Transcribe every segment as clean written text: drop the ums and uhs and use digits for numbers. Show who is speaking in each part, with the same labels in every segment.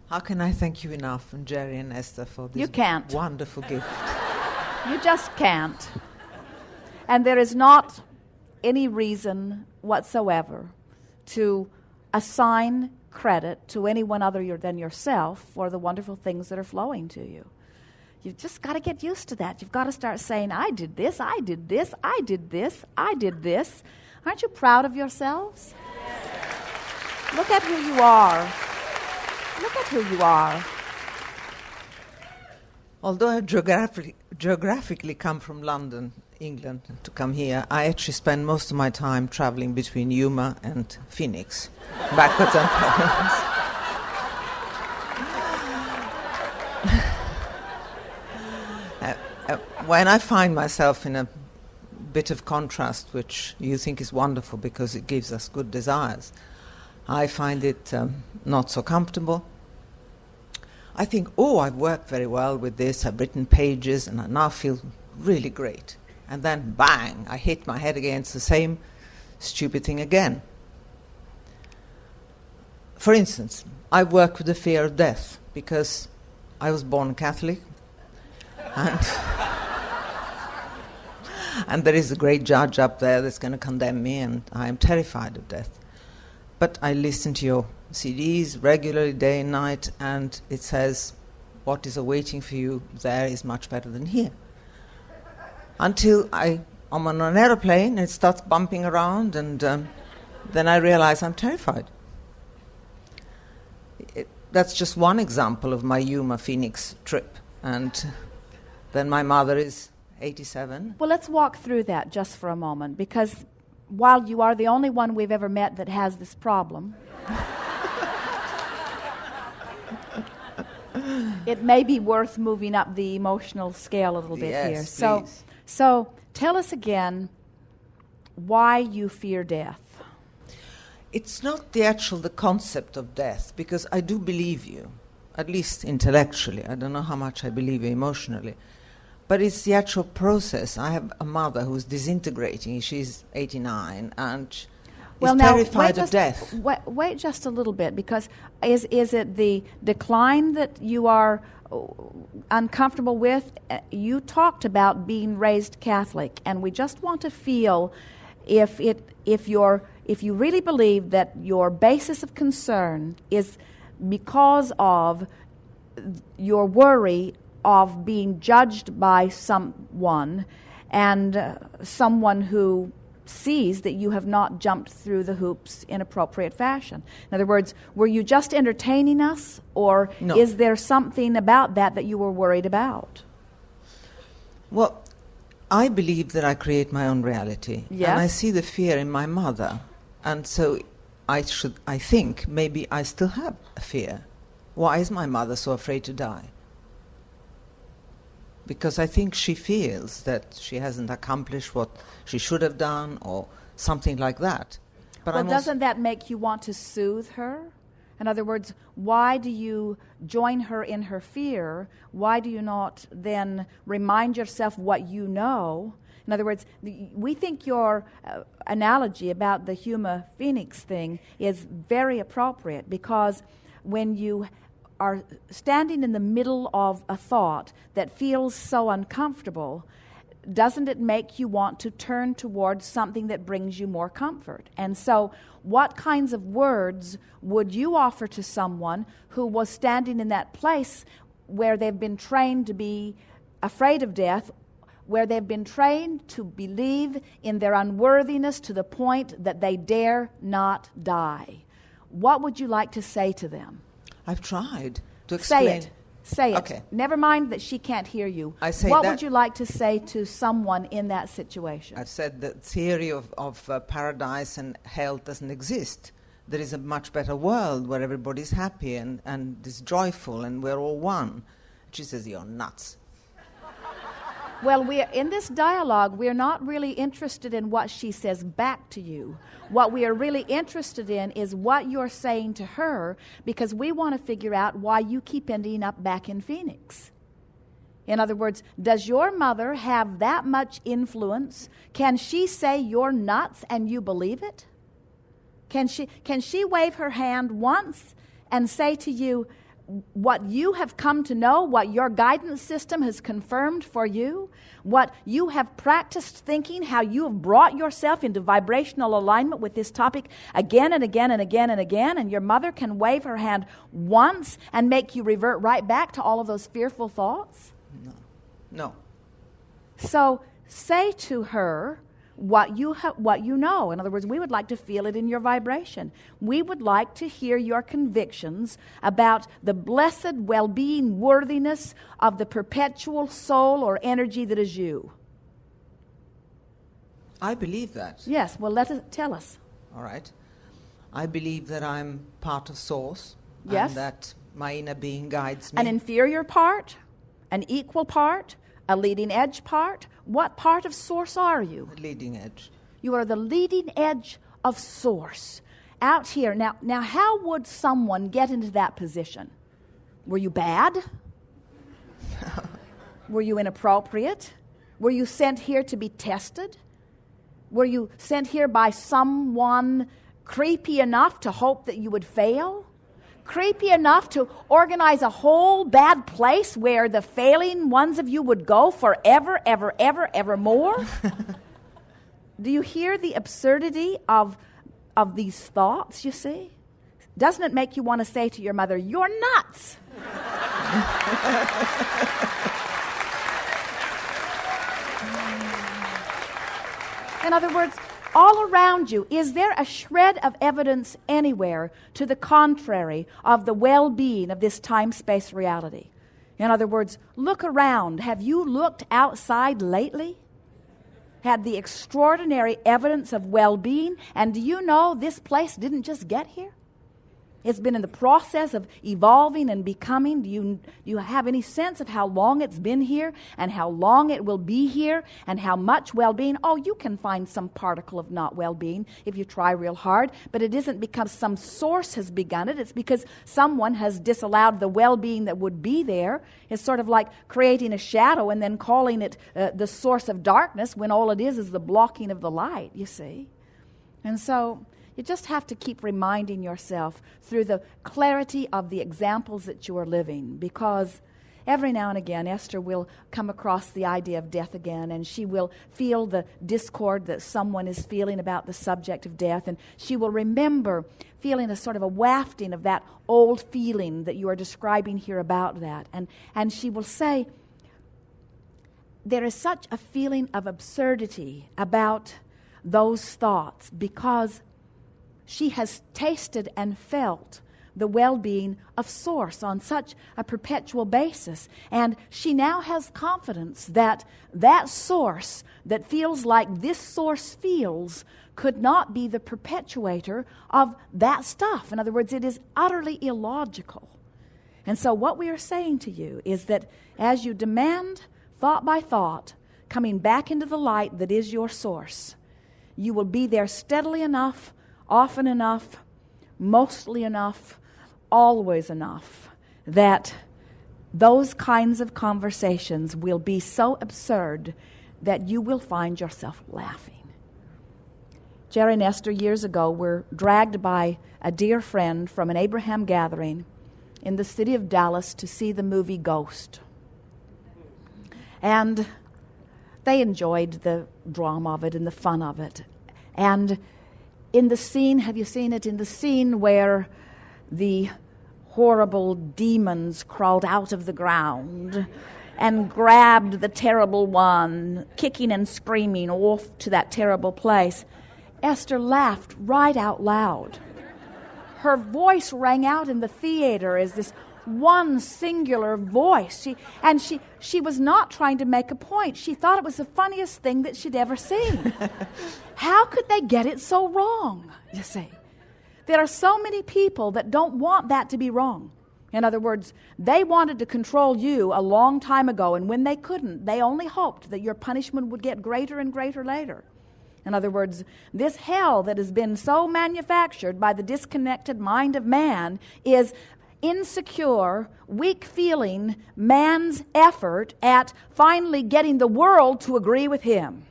Speaker 1: How can I thank you enough, and Jerry and Esther, for this
Speaker 2: You can't.
Speaker 1: wonderful gift?
Speaker 2: You just can't. And there is not any reason whatsoever to assign credit to anyone other than yourself for the wonderful things that are flowing to you. You've just got to get used to that. You've got to start saying, I did this, I did this, I did this, I did this. Aren't you proud of yourselves? Look at who you are. Look at who you are.
Speaker 1: Although I geographically come from London, England, to come here, I actually spend most of my time traveling between Yuma and Phoenix, backwards and forwards. When I find myself in a bit of contrast, which you think is wonderful because it gives us good desires, I find it not so comfortable. I think, I've worked very well with this, I've written pages, and I now feel really great. And then, bang, I hit my head against the same stupid thing again. For instance, I work with the fear of death because I was born Catholic, and there is a great judge up there that's going to condemn me, and I am terrified of death. But I listen to your CDs regularly, day and night, and it says, what is awaiting for you there is much better than here. Until I'm on an aeroplane, and it starts bumping around, and then I realize I'm terrified. That's just one example of my Yuma Phoenix trip. And then my mother is 87.
Speaker 2: Well, let's walk through that just for a moment, because while you are the only one we've ever met that has this problem, it may be worth moving up the emotional scale a little bit here. So tell us again why you fear death.
Speaker 1: It's not the concept of death, because I do believe you, at least intellectually. I don't know how much I believe you emotionally. But it's the actual process. I have a mother who's disintegrating. She's 89 and is terrified of death.
Speaker 2: Wait just a little bit, because is it the decline that you are uncomfortable with? You talked about being raised Catholic, and we just want to feel if you really believe that your basis of concern is because of your worry of being judged by someone, and someone who sees that you have not jumped through the hoops in appropriate fashion. In other words, were you just entertaining us, or
Speaker 1: No.
Speaker 2: Is there something about that you were worried about?
Speaker 1: Well, I believe that I create my own reality.
Speaker 2: Yes.
Speaker 1: And I see the fear in my mother. And so I think maybe I still have a fear. Why is my mother so afraid to die? Because I think she feels that she hasn't accomplished what she should have done, or something like that. But
Speaker 2: Well, doesn't that make you want to soothe her? In other words, why do you join her in her fear? Why do you not then remind yourself what you know? In other words, we think your analogy about the Yuma Phoenix thing is very appropriate, because when you are standing in the middle of a thought that feels so uncomfortable, doesn't it make you want to turn towards something that brings you more comfort? And so what kinds of words would you offer to someone who was standing in that place where they've been trained to be afraid of death, where they've been trained to believe in their unworthiness to the point that they dare not die? What would you like to say to them?
Speaker 1: I've tried to explain.
Speaker 2: Say it.
Speaker 1: Okay.
Speaker 2: Never mind that she can't hear you.
Speaker 1: I say
Speaker 2: what
Speaker 1: that-
Speaker 2: would you like to say to someone in that situation?
Speaker 1: I've said the theory of paradise and hell doesn't exist. There is a much better world where everybody's happy and is joyful and we're all one. She says, you're nuts.
Speaker 2: Well, in this dialogue, we're not really interested in what she says back to you. What we are really interested in is what you're saying to her, because we want to figure out why you keep ending up back in Phoenix. In other words, does your mother have that much influence? Can she say you're nuts and you believe it? Can she wave her hand once and say to you, what you have come to know, what your guidance system has confirmed for you, what you have practiced thinking, how you have brought yourself into vibrational alignment with this topic again and again and again and again, and your mother can wave her hand once and make you revert right back to all of those fearful thoughts?
Speaker 1: No.
Speaker 2: So say to her what you know. In other words, we would like to feel it in your vibration. We would like to hear your convictions about the blessed well-being worthiness of the perpetual soul or energy that is you.
Speaker 1: I believe that.
Speaker 2: Yes, well, tell us.
Speaker 1: All right. I believe that I'm part of Source.
Speaker 2: Yes.
Speaker 1: And that my inner being guides me.
Speaker 2: An inferior part, an equal part, a leading edge part. What part of Source are you?
Speaker 1: Leading edge.
Speaker 2: You are the leading edge of Source. Out here. Now, how would someone get into that position? Were you bad? Were you inappropriate? Were you sent here to be tested? Were you sent here by someone creepy enough to hope that you would fail? Creepy enough to organize a whole bad place where the failing ones of you would go forever, ever, ever, evermore? Do you hear the absurdity of these thoughts, you see? Doesn't it make you want to say to your mother, "You're nuts"? In other words, all around you, is there a shred of evidence anywhere to the contrary of the well-being of this time-space reality? In other words, look around. Have you looked outside lately? Had the extraordinary evidence of well-being? And do you know this place didn't just get here? It's been in the process of evolving and becoming. Do you have any sense of how long it's been here and how long it will be here and how much well-being? Oh, you can find some particle of not well-being if you try real hard, but it isn't because some source has begun it. It's because someone has disallowed the well-being that would be there. It's sort of like creating a shadow and then calling it the source of darkness when all it is the blocking of the light, you see. And so you just have to keep reminding yourself through the clarity of the examples that you are living, because every now and again Esther will come across the idea of death again, and she will feel the discord that someone is feeling about the subject of death, and she will remember feeling a sort of a wafting of that old feeling that you are describing here about that. And she will say, there is such a feeling of absurdity about those thoughts because she has tasted and felt the well-being of Source on such a perpetual basis. And she now has confidence that that Source that feels like this Source feels could not be the perpetuator of that stuff. In other words, it is utterly illogical. And so what we are saying to you is that as you demand thought by thought, coming back into the light that is your Source, you will be there steadily enough, often enough, mostly enough, always enough, that those kinds of conversations will be so absurd that you will find yourself laughing. Jerry and Esther years ago were dragged by a dear friend from an Abraham gathering in the city of Dallas to see the movie Ghost. And they enjoyed the drama of it and the fun of it. And in the scene, have you seen it? In the scene where the horrible demons crawled out of the ground and grabbed the terrible one, kicking and screaming off to that terrible place, Esther laughed right out loud. Her voice rang out in the theater as this one singular voice. She was not trying to make a point. She thought it was the funniest thing that she'd ever seen. How could they get it so wrong, you see? There are so many people that don't want that to be wrong. In other words, they wanted to control you a long time ago, and when they couldn't, they only hoped that your punishment would get greater and greater later. In other words, this hell that has been so manufactured by the disconnected mind of man is insecure, weak-feeling man's effort at finally getting the world to agree with him.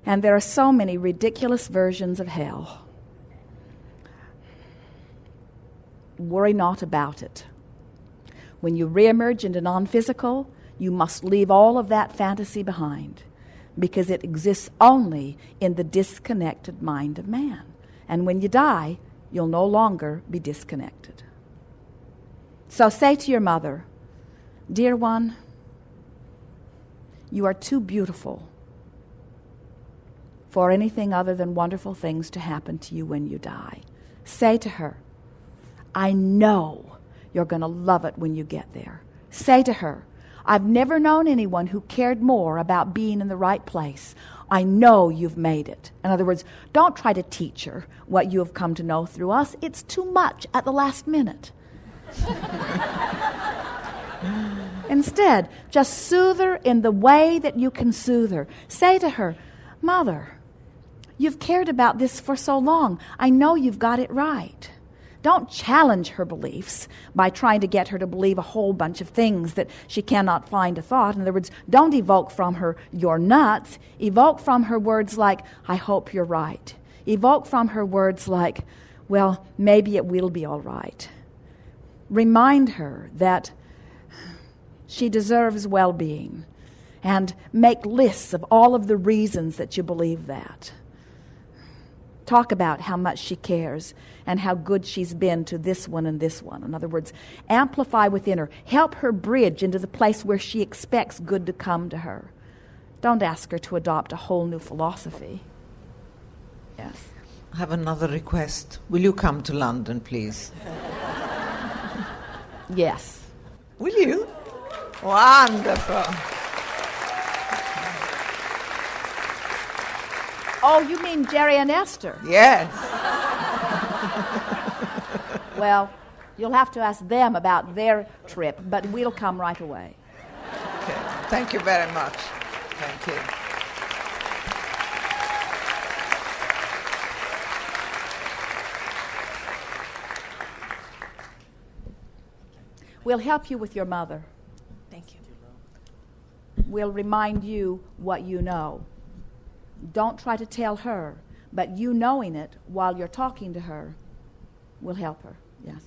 Speaker 2: And there are so many ridiculous versions of hell. Worry not about it. When you reemerge into non-physical, you must leave all of that fantasy behind, because it exists only in the disconnected mind of man. And when you die, you'll no longer be disconnected. So say to your mother, "Dear one, you are too beautiful for anything other than wonderful things to happen to you when you die." Say to her, "I know you're going to love it when you get there." Say to her, "I've never known anyone who cared more about being in the right place. I know you've made it." In other words, don't try to teach her what you have come to know through us. It's too much at the last minute. Instead, just soothe her in the way that you can soothe her. Say to her, "Mother, you've cared about this for so long. I know you've got it right." Don't challenge her beliefs by trying to get her to believe a whole bunch of things that she cannot find a thought. In other words, don't evoke from her, "You're nuts." Evoke from her words like, "I hope you're right." Evoke from her words like, "Well, maybe it will be all right." Remind her that she deserves well-being, and make lists of all of the reasons that you believe that. Talk about how much she cares and how good she's been to this one and this one. In other words, amplify within her. Help her bridge into the place where she expects good to come to her. Don't ask her to adopt a whole new philosophy. Yes.
Speaker 1: I have another request. Will you come to London, please?
Speaker 2: Yes.
Speaker 1: Will you? Wonderful.
Speaker 2: Oh, you mean Jerry and Esther?
Speaker 1: Yes.
Speaker 2: Well, you'll have to ask them about their trip, but we'll come right away.
Speaker 1: Okay. Thank you very much. Thank you.
Speaker 2: We'll help you with your mother.
Speaker 3: Thank you.
Speaker 2: We'll remind you what you know. Don't try to tell her, but you knowing it while you're talking to her will help her. Yes.